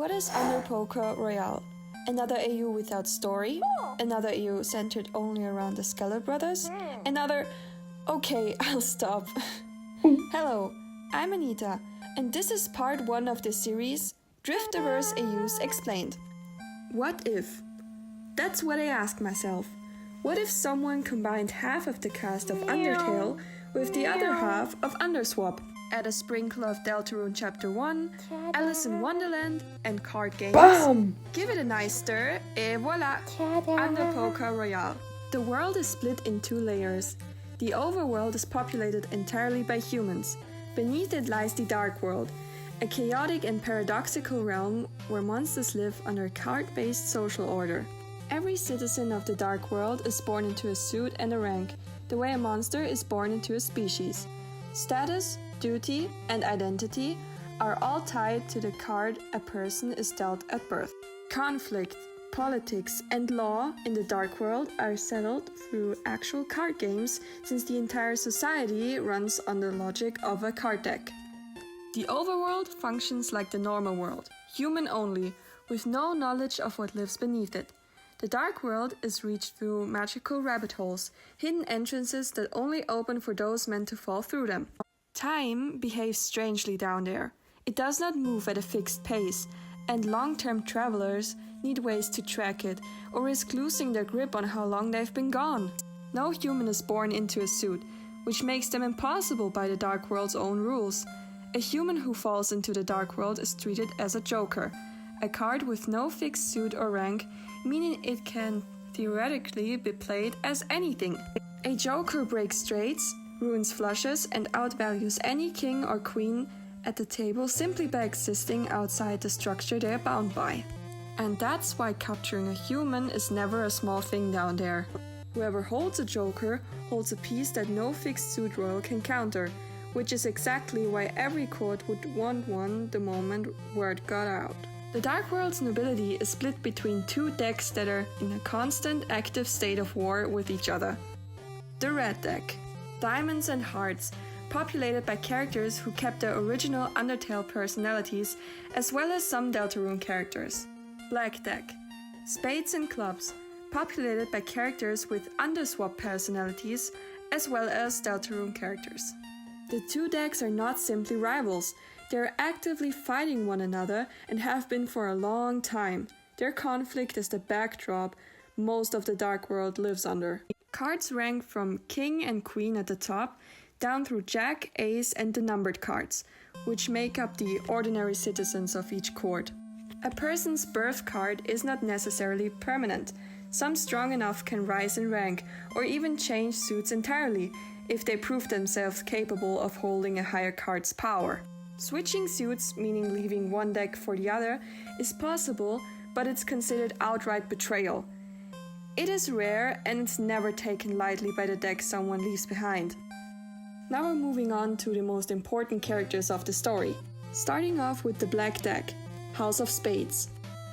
What is Under Poker Royale? Another AU without story? Another AU centered only around the Skeller brothers? Another... Okay, I'll stop. Hello, I'm Anita, and this is part 1 of the series DRIFTERVERSE AUs Explained. What if? That's what I asked myself. What if someone combined half of the cast of Undertale with the other half of Underswap? Add a sprinkle of Deltarune Chapter 1, Alice in Wonderland, and card games. Bam! Give it a nice stir, et voila! Under Poker Royale. The world is split in 2 layers. The overworld is populated entirely by humans. Beneath it lies the Dark World, a chaotic and paradoxical realm where monsters live under a card-based social order. Every citizen of the Dark World is born into a suit and a rank, the way a monster is born into a species. Status, duty, and identity are all tied to the card a person is dealt at birth. Conflict, politics, and law in the Dark World are settled through actual card games, since the entire society runs on the logic of a card deck. The overworld functions like the normal world, human only, with no knowledge of what lives beneath it. The Dark World is reached through magical rabbit holes, hidden entrances that only open for those meant to fall through them. Time behaves strangely down there. It does not move at a fixed pace, and long-term travelers need ways to track it, or risk losing their grip on how long they've been gone. No human is born into a suit, which makes them impossible by the Dark World's own rules. A human who falls into the Dark World is treated as a joker, a card with no fixed suit or rank, meaning it can theoretically be played as anything. A joker breaks straights, ruins flushes, and outvalues any king or queen at the table simply by existing outside the structure they are bound by. And that's why capturing a human is never a small thing down there. Whoever holds a joker holds a piece that no fixed suit royal can counter, which is exactly why every court would want one the moment word got out. The Dark World's nobility is split between 2 decks that are in a constant active state of war with each other. The Red Deck, Diamonds and Hearts, populated by characters who kept their original Undertale personalities, as well as some Deltarune characters. Black Deck, Spades and Clubs, populated by characters with Underswap personalities, as well as Deltarune characters. The 2 decks are not simply rivals. They are actively fighting one another and have been for a long time. Their conflict is the backdrop most of the Dark World lives under. Cards rank from King and Queen at the top, down through Jack, Ace, and the numbered cards, which make up the ordinary citizens of each court. A person's birth card is not necessarily permanent. Some strong enough can rise in rank, or even change suits entirely, if they prove themselves capable of holding a higher card's power. Switching suits, meaning leaving one deck for the other, is possible, but it's considered outright betrayal. It is rare, and it's never taken lightly by the deck someone leaves behind. Now we're moving on to the most important characters of the story. Starting off with the Black Deck, House of Spades.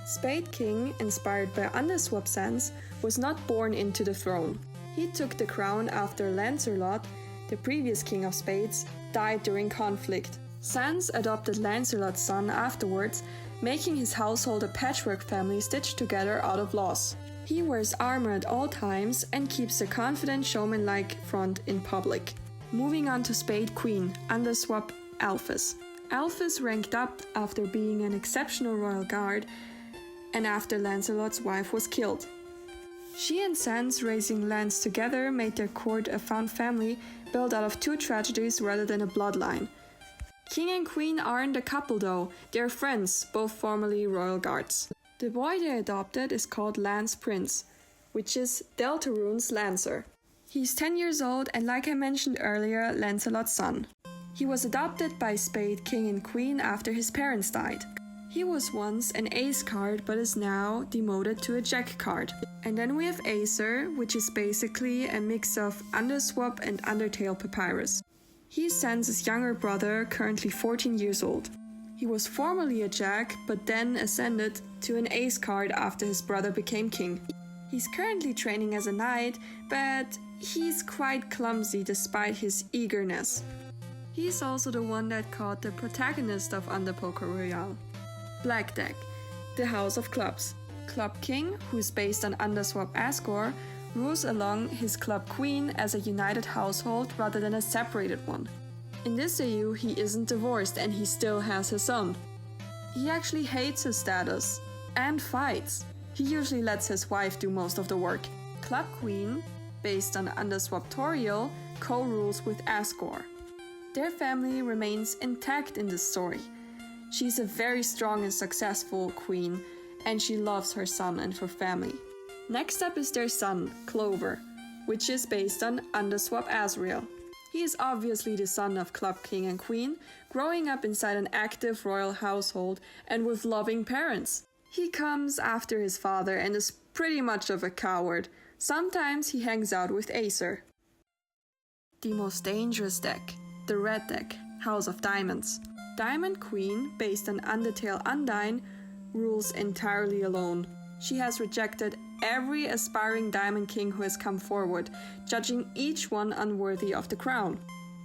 Spade King, inspired by Underswap Sans, was not born into the throne. He took the crown after Lancelot, the previous King of Spades, died during conflict. Sans adopted Lancelot's son afterwards, making his household a patchwork family stitched together out of loss. He wears armor at all times and keeps a confident showman-like front in public. Moving on to Spade Queen, Underswap Alphys. Alphys ranked up after being an exceptional royal guard and after Lancelot's wife was killed. She and Sans, raising lands together, made their court a found family built out of 2 tragedies rather than a bloodline. King and Queen aren't a couple though, they're friends, both formerly royal guards. The boy they adopted is called Lance Prince, which is Deltarune's Lancer. He's 10 years old and, like I mentioned earlier, Lancelot's son. He was adopted by Spade King and Queen after his parents died. He was once an ace card but is now demoted to a jack card. And then we have Acer, which is basically a mix of Underswap and Undertale Papyrus. He's Sans's younger brother, currently 14 years old. He was formerly a jack, but then ascended to an ace card after his brother became king. He's currently training as a knight, but he's quite clumsy despite his eagerness. He's also the one that caught the protagonist of Under Poker Royale. Black Deck, the House of Clubs. Club King, who's based on Underswap Asgore, rules along his Club Queen as a united household rather than a separated one. In this AU, he isn't divorced and he still has his son. He actually hates his status and fights. He usually lets his wife do most of the work. Club Queen, based on Underswap Toriel, co-rules with Asgore. Their family remains intact in this story. She's a very strong and successful queen, and she loves her son and her family. Next up is their son, Clover, which is based on Underswap Azrael. He is obviously the son of Club King and Queen, growing up inside an active royal household and with loving parents. He comes after his father and is pretty much of a coward. Sometimes he hangs out with Acer. The most dangerous deck, the red deck, House of Diamonds. Diamond Queen, based on Undertale Undyne, rules entirely alone. She has rejected every aspiring Diamond King who has come forward, judging each one unworthy of the crown.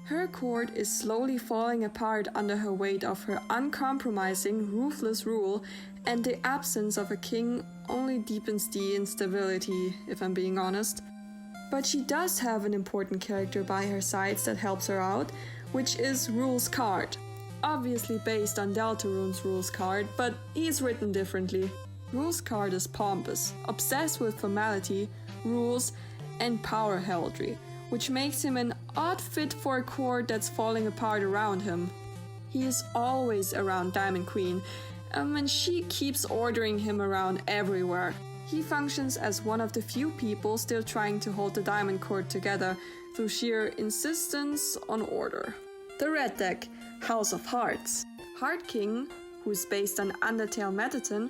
Her court is slowly falling apart under her weight of her uncompromising, ruthless rule, and the absence of a king only deepens the instability, if I'm being honest. But she does have an important character by her sides that helps her out, which is Rule's card. Obviously based on Deltarune's Rule's card, but he's written differently. Rule's card is pompous, obsessed with formality, rules, and power heraldry, which makes him an odd fit for a court that's falling apart around him. He is always around Diamond Queen, and she keeps ordering him around everywhere. He functions as one of the few people still trying to hold the Diamond Court together through sheer insistence on order. The red deck, House of Hearts. Heart King, who's based on Undertale Metaton,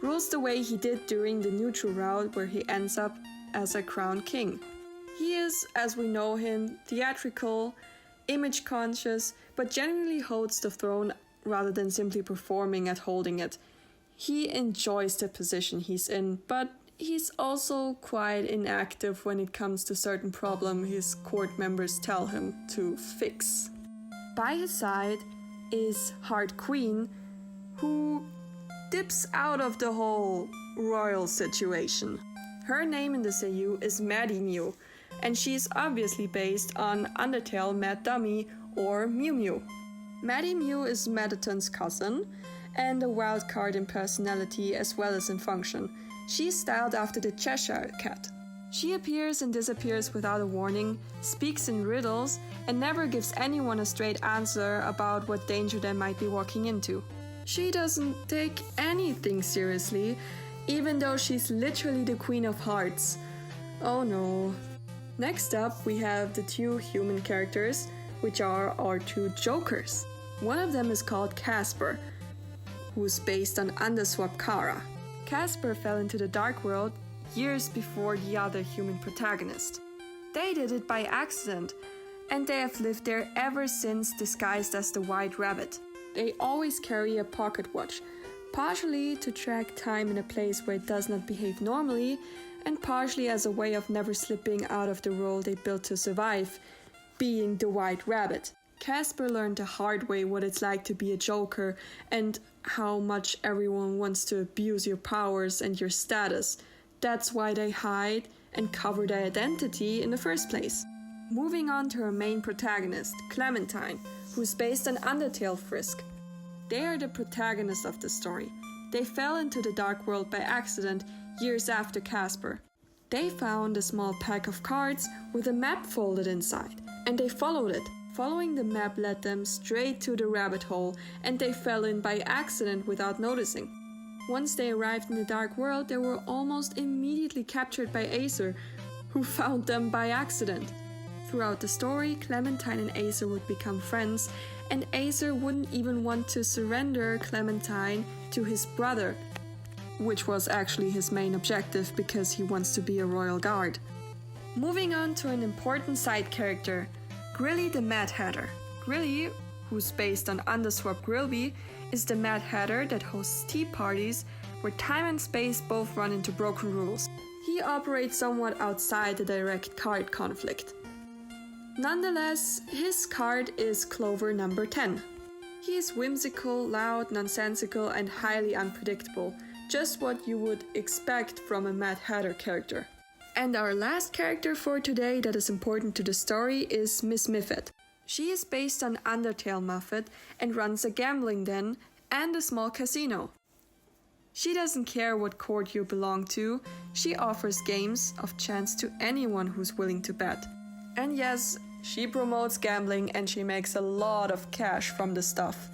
rules the way he did during the neutral route where he ends up as a crowned king. He is, as we know him, theatrical, image conscious, but genuinely holds the throne rather than simply performing at holding it. He enjoys the position he's in, but he's also quite inactive when it comes to certain problems his court members tell him to fix. By his side is Heart Queen, who dips out of the whole royal situation. Her name in this AU is Maddie Mew, and she's obviously based on Undertale Mad Dummy or Mew Mew. Maddie Mew is Metaton's cousin, and a wild card in personality as well as in function. She's styled after the Cheshire Cat. She appears and disappears without a warning, speaks in riddles, and never gives anyone a straight answer about what danger they might be walking into. She doesn't take anything seriously, even though she's literally the Queen of Hearts. Oh no. Next up, we have the two human characters, which are our two jokers. One of them is called Casper, who's based on Underswap Kara. Casper fell into the Dark World years before the other human protagonist. They did it by accident, and they have lived there ever since disguised as the White Rabbit. They always carry a pocket watch, partially to track time in a place where it does not behave normally, and partially as a way of never slipping out of the role they built to survive, being the White Rabbit. Casper learned the hard way what it's like to be a joker and how much everyone wants to abuse your powers and your status. That's why they hide and cover their identity in the first place. Moving on to our main protagonist, Clementine, who's based on Undertale Frisk. They are the protagonists of the story. They fell into the Dark World by accident years after Casper. They found a small pack of cards with a map folded inside, and they followed it. Following the map led them straight to the rabbit hole, and they fell in by accident without noticing. Once they arrived in the Dark World, they were almost immediately captured by Acer, who found them by accident. Throughout the story, Clementine and Acer would become friends, and Acer wouldn't even want to surrender Clementine to his brother, which was actually his main objective because he wants to be a royal guard. Moving on to an important side character, Grilly the Mad Hatter. Grilly, who's based on Underswap Grilby, is the Mad Hatter that hosts tea parties where time and space both run into broken rules. He operates somewhat outside the direct card conflict. Nonetheless, his card is Clover number 10. He is whimsical, loud, nonsensical, and highly unpredictable, just what you would expect from a Mad Hatter character. And our last character for today that is important to the story is Miss Muffet. She is based on Undertale Muffet and runs a gambling den and a small casino. She doesn't care what court you belong to, she offers games of chance to anyone who's willing to bet. And yes, she promotes gambling and she makes a lot of cash from the stuff.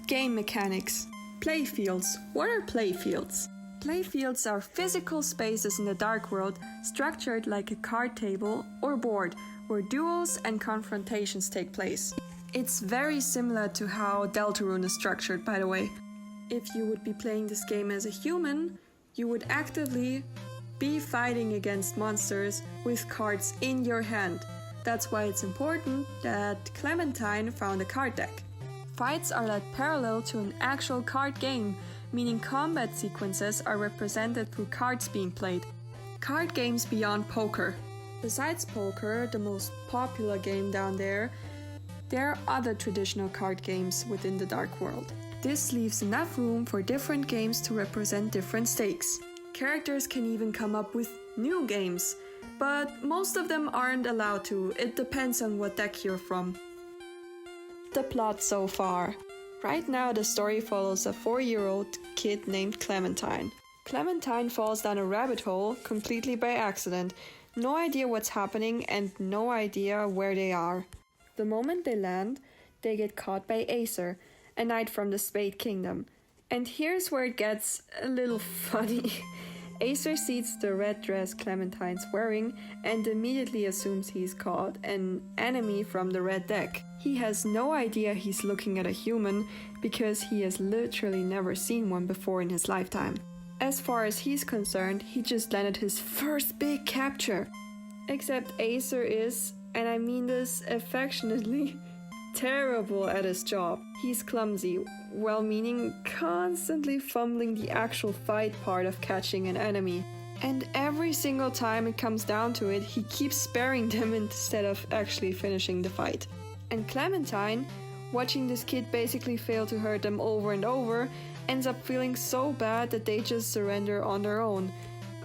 Game mechanics. Playfields. What are playfields? Playfields are physical spaces in the Dark World structured like a card table or board where duels and confrontations take place. It's very similar to how Deltarune is structured, by the way. If you would be playing this game as a human, you would actively be fighting against monsters with cards in your hand. That's why it's important that Clementine found a card deck. Fights are led parallel to an actual card game, meaning combat sequences are represented through cards being played. Card games beyond poker. Besides poker, the most popular game down there are other traditional card games within the Dark World. This leaves enough room for different games to represent different stakes. Characters can even come up with new games, but most of them aren't allowed to. It depends on what deck you're from. The plot so far. Right now the story follows a 4-year-old kid named Clementine. Clementine falls down a rabbit hole completely by accident. No idea what's happening and no idea where they are. The moment they land, they get caught by Acer, a knight from the Spade Kingdom. And here's where it gets a little funny. Acer sees the red dress Clementine's wearing and immediately assumes he's caught an enemy from the red deck. He has no idea he's looking at a human because he has literally never seen one before in his lifetime. As far as he's concerned, he just landed his first big capture. Except Acer is, and I mean this affectionately, terrible at his job. He's clumsy, well-meaning, constantly fumbling the actual fight part of catching an enemy. And every single time it comes down to it, he keeps sparing them instead of actually finishing the fight. And Clementine, watching this kid basically fail to hurt them over and over, ends up feeling so bad that they just surrender on their own.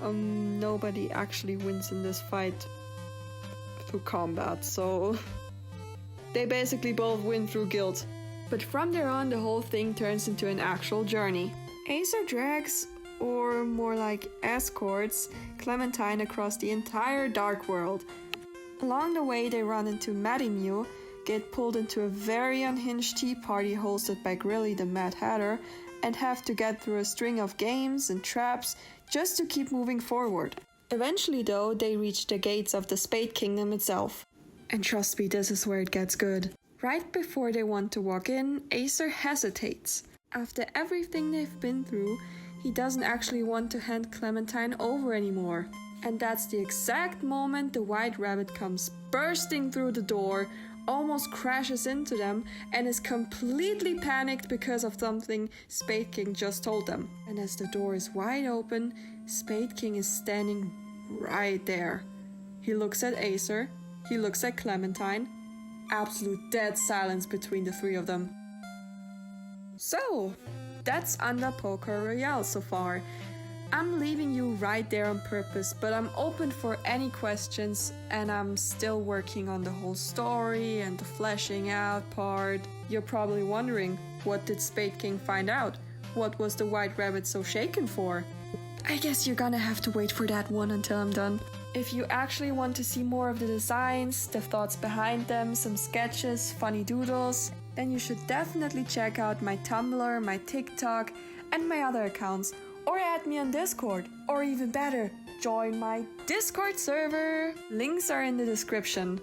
Nobody actually wins in this fight through combat, so they basically both win through guilt. But from there on, the whole thing turns into an actual journey. Acer drags, or more like escorts, Clementine across the entire Dark World. Along the way, they run into Maddie Mew, get pulled into a very unhinged tea party hosted by Grilly the Mad Hatter, and have to get through a string of games and traps just to keep moving forward. Eventually though, they reach the gates of the Spade Kingdom itself. And trust me, this is where it gets good. Right before they want to walk in, Acer hesitates. After everything they've been through, he doesn't actually want to hand Clementine over anymore. And that's the exact moment the White Rabbit comes bursting through the door, almost crashes into them, and is completely panicked because of something Spade King just told them. And as the door is wide open, Spade King is standing right there. He looks at Acer, he looks at Clementine. Absolute dead silence between the three of them. So, that's Under Poker Royale so far. I'm leaving you right there on purpose, but I'm open for any questions and I'm still working on the whole story and the fleshing out part. You're probably wondering, what did Spade King find out? What was the White Rabbit so shaken for? I guess you're gonna have to wait for that one until I'm done. If you actually want to see more of the designs, the thoughts behind them, some sketches, funny doodles, then you should definitely check out my Tumblr, my TikTok, and my other accounts. Or add me on Discord, or even better, join my Discord server. Links are in the description.